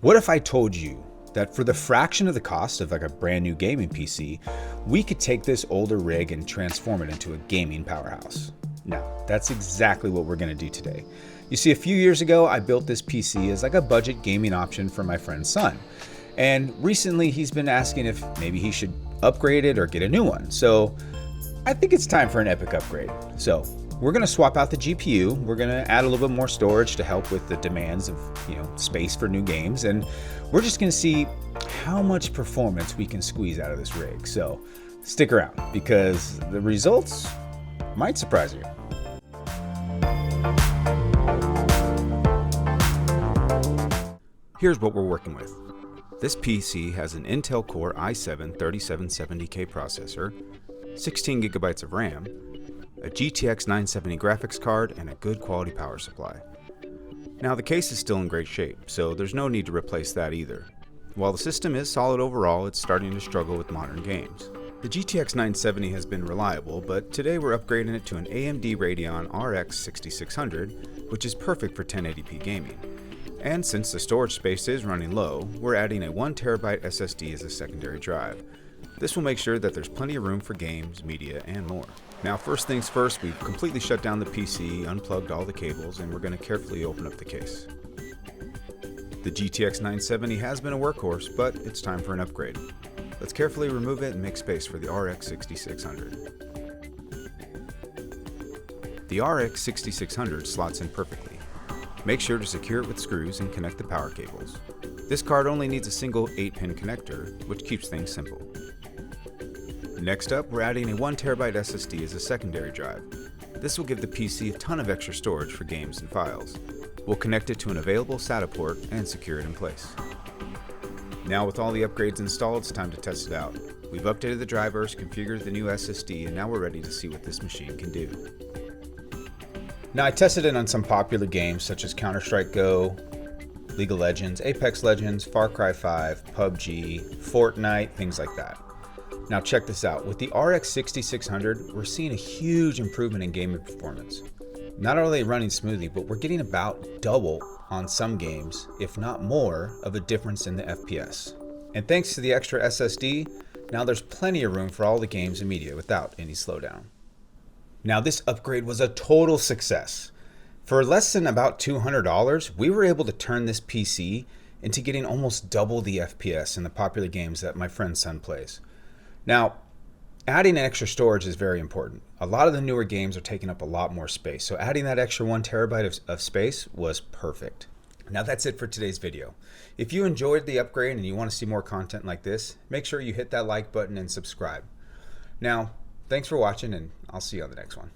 What if I told you that for the fraction of the cost of like a brand new gaming PC, we could take this older rig and transform it into a gaming powerhouse? No, that's exactly what we're gonna do today. You see, a few years ago, I built this PC as like a budget gaming option for my friend's son. And recently he's been asking if maybe he should upgrade it or get a new one. So I think it's time for an epic upgrade. So we're gonna swap out the GPU. We're gonna add a little bit more storage to help with the demands of, space for new games. And we're just gonna see how much performance we can squeeze out of this rig. So stick around because the results might surprise you. Here's what we're working with. This PC has an Intel Core i7-3770K processor, 16 gigabytes of RAM, a GTX 970 graphics card, and a good quality power supply. Now the case is still in great shape, so there's no need to replace that either. While the system is solid overall, it's starting to struggle with modern games. The GTX 970 has been reliable, but today we're upgrading it to an AMD Radeon RX 6600, which is perfect for 1080p gaming. And since the storage space is running low, we're adding a 1TB SSD as a secondary drive. This will make sure that there's plenty of room for games, media, and more. Now first things first, we've completely shut down the PC, unplugged all the cables, and we're going to carefully open up the case. The GTX 970 has been a workhorse, but it's time for an upgrade. Let's carefully remove it and make space for the RX 6600. The RX 6600 slots in perfectly. Make sure to secure it with screws and connect the power cables. This card only needs a single 8-pin connector, which keeps things simple. Next up, we're adding a 1TB SSD as a secondary drive. This will give the PC a ton of extra storage for games and files. We'll connect it to an available SATA port and secure it in place. Now with all the upgrades installed, it's time to test it out. We've updated the drivers, configured the new SSD, and now we're ready to see what this machine can do. Now I tested it on some popular games such as Counter-Strike Go, League of Legends, Apex Legends, Far Cry 5, PUBG, Fortnite, things like that. Now check this out. With the RX 6600, we're seeing a huge improvement in gaming performance. Not only are they running smoothly, but we're getting about double on some games, if not more, of a difference in the FPS. And thanks to the extra SSD, now there's plenty of room for all the games and media without any slowdown. Now this upgrade was a total success. For less than about $200, we were able to turn this PC into getting almost double the FPS in the popular games that my friend's son plays. Now, adding extra storage is very important. A lot of the newer games are taking up a lot more space, so adding that extra 1TB of space was perfect. Now that's it for today's video. If you enjoyed the upgrade and you want to see more content like this, make sure you hit that like button and subscribe. Now, thanks for watching, and I'll see you on the next one.